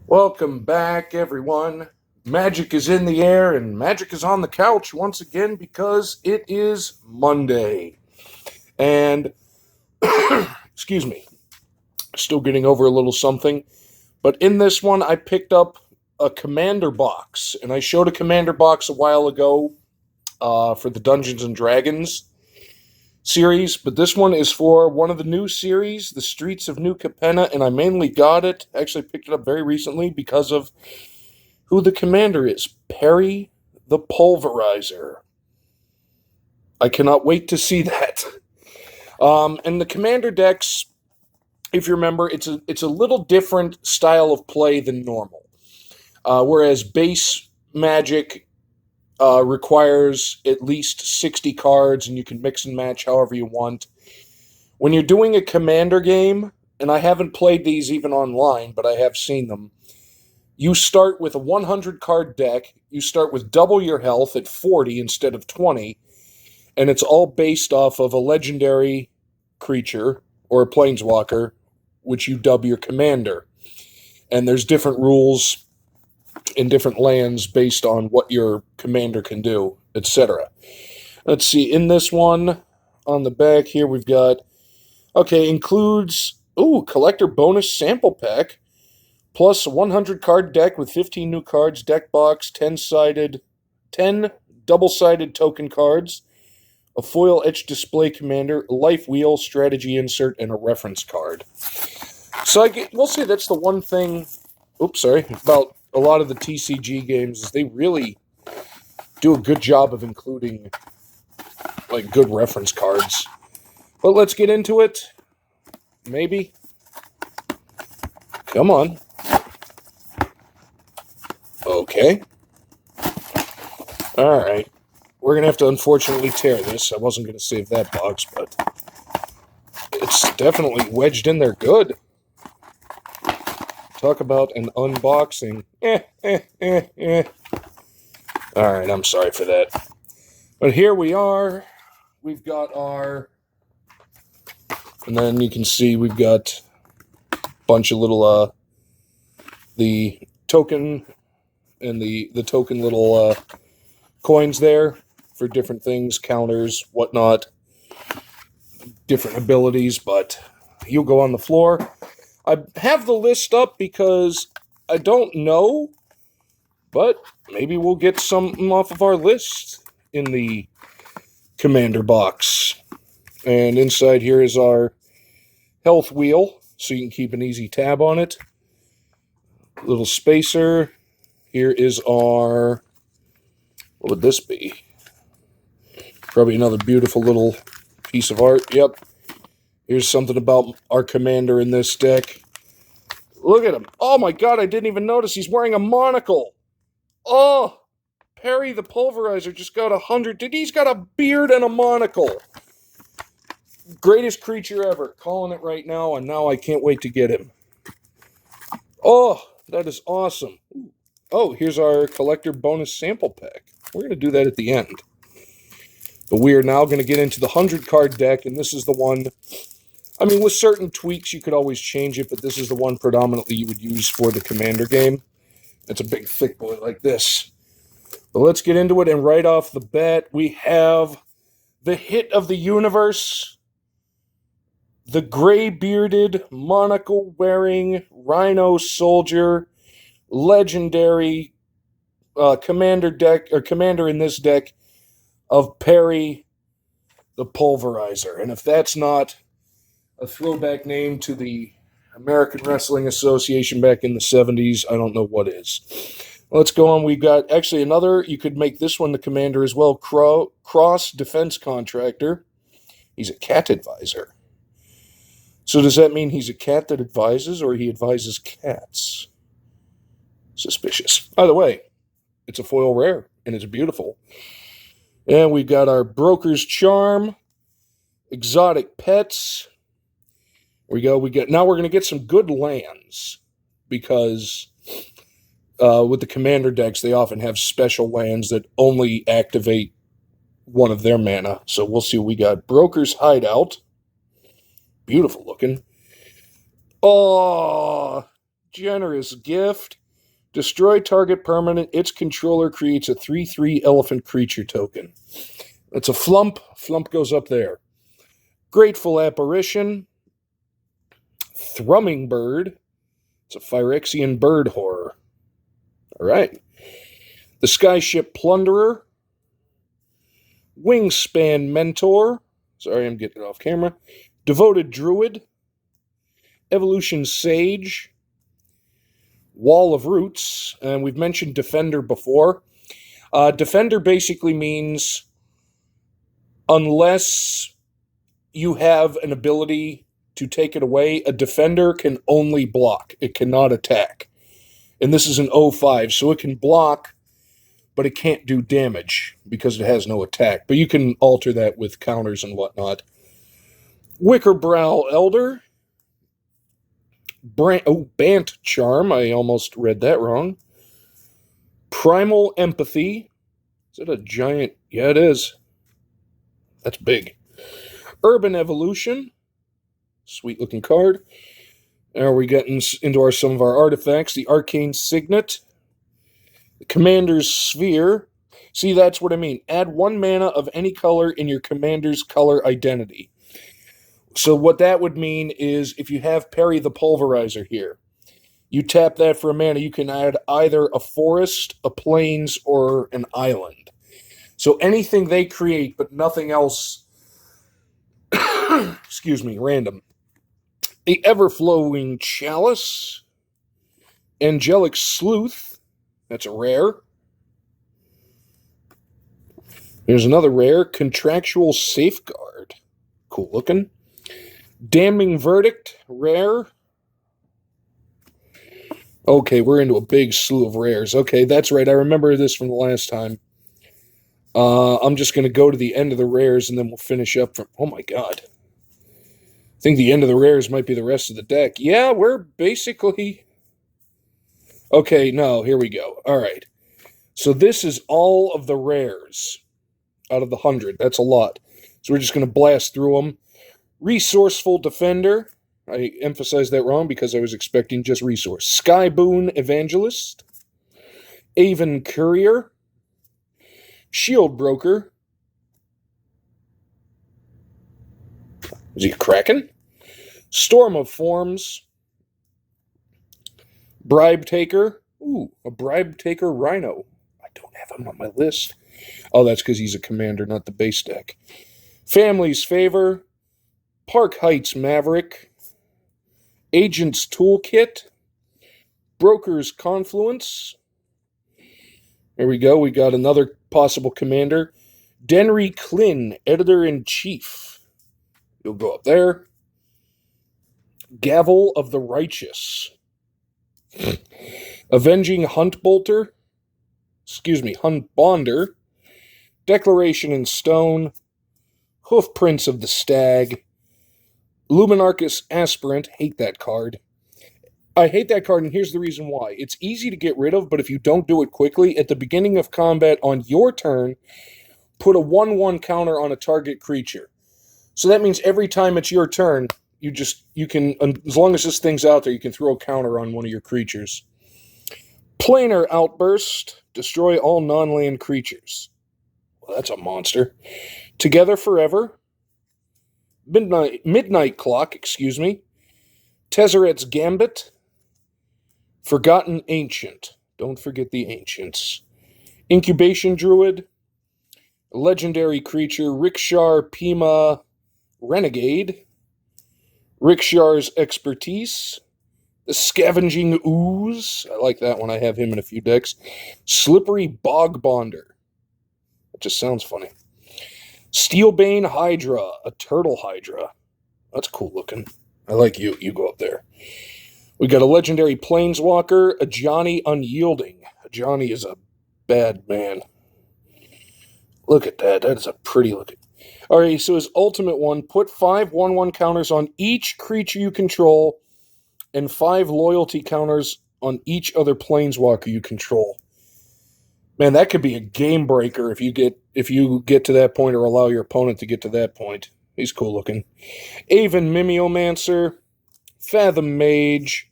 Welcome back, everyone. Magic is in the air and magic is on the couch once again because it is Monday. And, excuse me, still getting over a little something. But in this one, I picked up a commander box. And I showed a commander box a while ago for the Dungeons and Dragons series. But this one is for one of the new series, The Streets of New Capenna. And I mainly got it, actually picked it up very recently because of who the commander is. Perry the Pulverizer. I cannot wait to see that. And the commander decks, if you remember, it's a little different style of play than normal. Whereas base Magic requires at least 60 cards, and you can mix and match however you want. When you're doing a commander game, and I haven't played these even online, but I have seen them, you start with a 100 card deck. You start with double your health at 40 instead of 20, and it's all based off of a legendary creature or a planeswalker, which you dub your commander. And there's different rules in different lands based on what your commander can do, etc. Let's see, in this one, on the back here, we've got, includes, collector bonus sample pack, plus a 100 card deck with 15 new cards, deck box, 10 double-sided token cards, a foil etched display commander, a life wheel, strategy insert, and a reference card. So we'll say that's the one thing, about a lot of the TCG games is they really do a good job of including good reference cards. But let's get into it. Maybe. Come on. Okay. Alright. We're going to have to unfortunately tear this. I wasn't going to save that box, but it's definitely wedged in there good. Talk about an unboxing. Alright, I'm sorry for that. But here we are. We've got our... And then you can see we've got a bunch of little... the token... and the token little coins there for different things, counters, whatnot, different abilities, but you'll go on the floor. I have the list up because I don't know, but maybe we'll get something off of our list in the commander box. And inside here is our health wheel, so you can keep an easy tab on it. Little spacer. Here is our, what would this be? Probably another beautiful little piece of art. Yep. Here's something about our commander in this deck. Look at him. Oh my god, I didn't even notice he's wearing a monocle. Oh, Perry the Pulverizer just got 100. He's got a beard and a monocle. Greatest creature ever. Calling it right now, and now I can't wait to get him. Oh, that is awesome. Oh, here's our collector bonus sample pack. We're going to do that at the end. But we are now going to get into the 100 card deck, and this is the one, I mean, with certain tweaks, you could always change it, but this is the one predominantly you would use for the commander game. It's a big, thick boy like this. But let's get into it, and right off the bat, we have the hit of the universe, the gray-bearded, monocle-wearing Rhino Soldier, legendary commander in this deck of Perry the Pulverizer. And if that's not a throwback name to the American Wrestling Association back in the 70s, I don't know what is. Let's go on. We've got actually another, you could make this one the commander as well, Cross Defense Contractor. He's a cat advisor. So does that mean he's a cat that advises, or he advises cats? Suspicious. By the way, it's a foil rare, and it's beautiful. And we've got our Broker's Charm, Exotic Pets. There we go. Now we're going to get some good lands, because with the commander decks, they often have special lands that only activate one of their mana. So we'll see what we got. Broker's Hideout. Beautiful looking. Oh, Generous gift. Destroy target permanent. Its controller creates a 3/3 elephant creature token. It's a flump. Flump goes up there. Grateful Apparition. Thrumming Bird. It's a Phyrexian bird horror. All right. The Skyship Plunderer. Wingspan Mentor. Sorry, I'm getting off camera. Devoted Druid. Evolution Sage. Wall of Roots. And we've mentioned Defender before. Defender basically means unless you have an ability to take it away, a defender can only block. It cannot attack. And this is an 05, so it can block, but it can't do damage because it has no attack. But you can alter that with counters and whatnot. Wickerbrow Elder. Bant Charm. I almost read that wrong. Primal Empathy. Is it a giant? Yeah, it is. That's big. Urban Evolution. Sweet looking card. Now we're getting into some of our artifacts. The Arcane Signet. The Commander's Sphere. See, that's what I mean. Add 1 mana of any color in your commander's color identity. So what that would mean is if you have Perry the Pulverizer here, you tap that for a mana, you can add either a forest, a plains, or an island. So anything they create, but nothing else, excuse me, random. The Everflowing Chalice. Angelic Sleuth. That's a rare. Here's another rare. Contractual Safeguard. Cool looking. Damning Verdict. Rare. Okay, we're into a big slew of rares. Okay, that's right. I remember this from the last time. I'm just going to go to the end of the rares, and then we'll finish up from... Oh, my God. I think the end of the rares might be the rest of the deck. Yeah, we're basically... Okay, no, here we go. All right. So this is all of the rares out of the 100. That's a lot. So we're just going to blast through them. Resourceful Defender. I emphasized that wrong because I was expecting just resource. Skyboon Evangelist. Aven Courier. Shield Broker. Is he cracking? Storm of Forms. Bribe Taker. Ooh, a Bribe Taker Rhino. I don't have him on my list. Oh, that's because he's a commander, not the base deck. Family's Favor. Park Heights Maverick. Agent's Toolkit. Broker's Confluence. There we go. We got another possible commander. Denry Klin, Editor-in-Chief. You'll go up there. Gavel of the Righteous. Avenging Huntbolter. Excuse me, Huntbonder. Declaration in Stone. Hoofprints of the Stag. Luminarchus Aspirant. Hate that card. I hate that card, and here's the reason why. It's easy to get rid of, but if you don't do it quickly, at the beginning of combat on your turn, put a 1/1 counter on a target creature. So that means every time it's your turn, you can, as long as this thing's out there, you can throw a counter on one of your creatures. Planar Outburst. Destroy all non-land creatures. Well, that's a monster. Together Forever. Midnight Clock, excuse me. Tezzeret's Gambit. Forgotten Ancient. Don't forget the Ancients. Incubation Druid. Legendary Creature. Rikshar Pima Renegade. Rikshar's Expertise. The Scavenging Ooze. I like that one. I have him in a few decks. Slippery Bogbonder. That just sounds funny. Steelbane Hydra. A Turtle Hydra. That's cool looking. I like you. You go up there. We got a legendary Planeswalker, a Johnny Unyielding. Johnny is a bad man. Look at that. That is a pretty looking. Alright, so his ultimate one, put 5 1/1 counters on each creature you control and 5 loyalty counters on each other Planeswalker you control. Man, that could be a game breaker if you get to that point or allow your opponent to get to that point. He's cool looking. Aven Mimeomancer. Fathom Mage.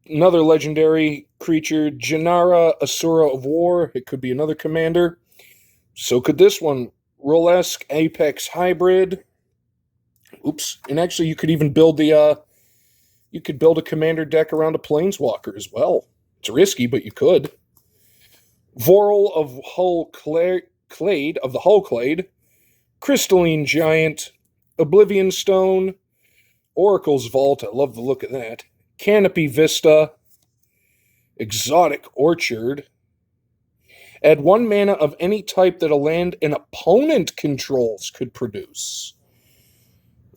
another legendary creature, Janara, Asura of War. It could be another commander. So could this one. Rolesque Apex Hybrid. Oops. And actually, you could even build you could build a commander deck around a Planeswalker as well. It's risky, but you could. Vorel of Hull Clade, of the Hull Clade. Crystalline Giant. Oblivion Stone. Oracle's Vault. I love the look of that. Canopy Vista. Exotic Orchard. Add 1 mana of any type that a land an opponent controls could produce.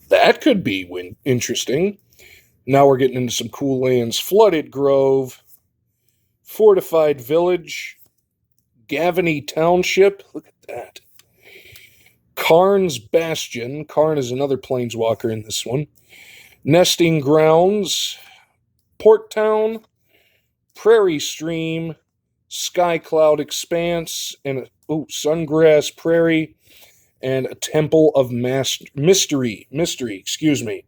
That could be interesting. Now we're getting into some cool lands. Flooded Grove. Fortified Village. Gavany Township. Look at that. Karn's Bastion. Karn is another planeswalker in this one. Nesting Grounds. Port Town. Prairie Stream. Sky Cloud Expanse, and Sungrass Prairie, and a Temple of Mystery, excuse me.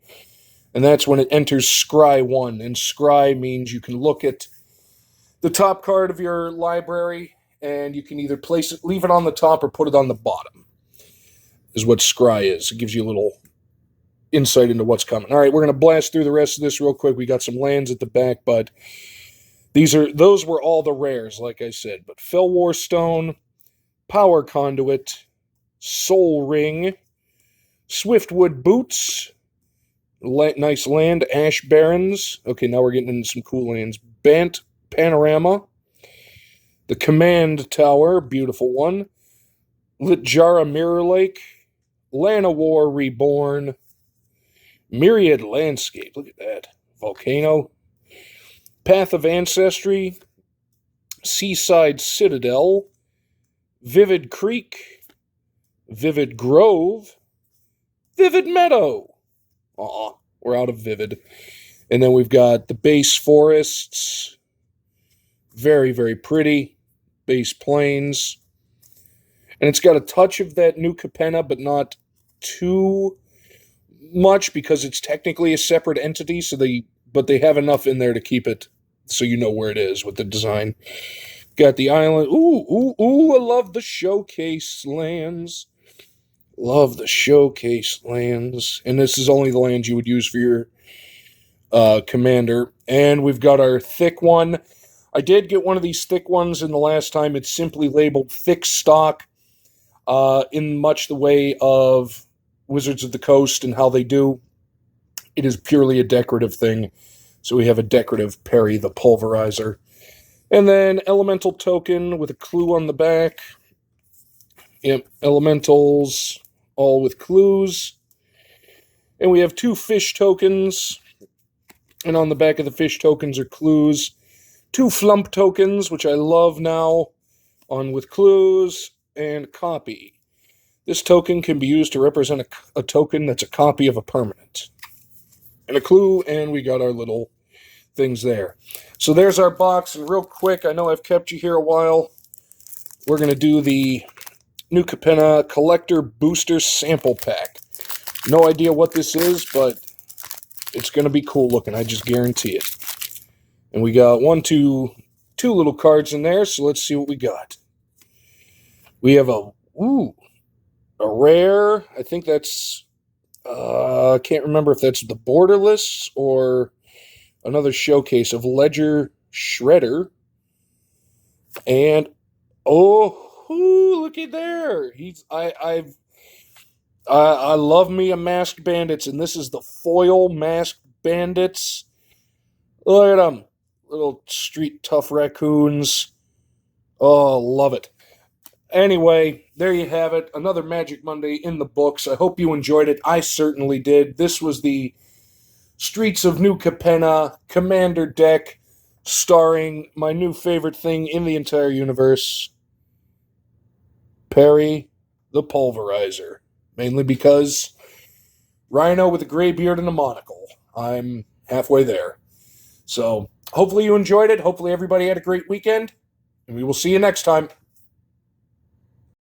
And that's when it enters Scry 1, and Scry means you can look at the top card of your library, and you can either leave it on the top, or put it on the bottom, is what Scry is. It gives you a little insight into what's coming. All right, we're going to blast through the rest of this real quick. We got some lands at the back, but those were all the rares, like I said. But Fellwar Stone, Power Conduit, Soul Ring, Swiftwood Boots, nice land, Ash Barrens. Okay, now we're getting into some cool lands. Bant Panorama, the Command Tower, beautiful one. Litjara Mirror Lake, Llanowar Reborn, Myriad Landscape, look at that. Volcano, Path of Ancestry, Seaside Citadel, Vivid Creek, Vivid Grove, Vivid Meadow. Aw, we're out of Vivid. And then we've got the base forests. Very, very pretty. Base plains. And it's got a touch of that new Capenna, but not too much, because it's technically a separate entity, but they have enough in there to keep it so you know where it is with the design. Got the island. Ooh, I love the showcase lands. Love the showcase lands. And this is only the lands you would use for your commander. And we've got our thick one. I did get one of these thick ones in the last time. It's simply labeled thick stock, in much the way of Wizards of the Coast and how they do. It is purely a decorative thing. So we have a decorative Perry the Pulverizer. And then Elemental Token with a clue on the back. Yep, Elementals, all with clues. And we have 2 fish tokens. And on the back of the fish tokens are clues. 2 flump tokens, which I love now, on with clues, and copy. This token can be used to represent a token that's a copy of a permanent. And a clue, and we got our little things there. So there's our box, and real quick, I know I've kept you here a while. We're going to do the new Capenna Collector Booster Sample Pack. No idea what this is, but it's going to be cool looking, I just guarantee it. And we got two little cards in there, so let's see what we got. We have a rare, I think that's, I can't remember if that's the Borderless or another showcase of Ledger Shredder. And, look at there. I love me a Masked Bandits, and this is the foil Masked Bandits. Look at them. Little street tough raccoons. Oh, love it. Anyway, there you have it. Another Magic Monday in the books. I hope you enjoyed it. I certainly did. This was the Streets of New Capenna Commander deck, starring my new favorite thing in the entire universe, Perry the Pulverizer. Mainly because Rhino with a gray beard and a monocle. I'm halfway there. So, hopefully you enjoyed it. Hopefully everybody had a great weekend. And we will see you next time.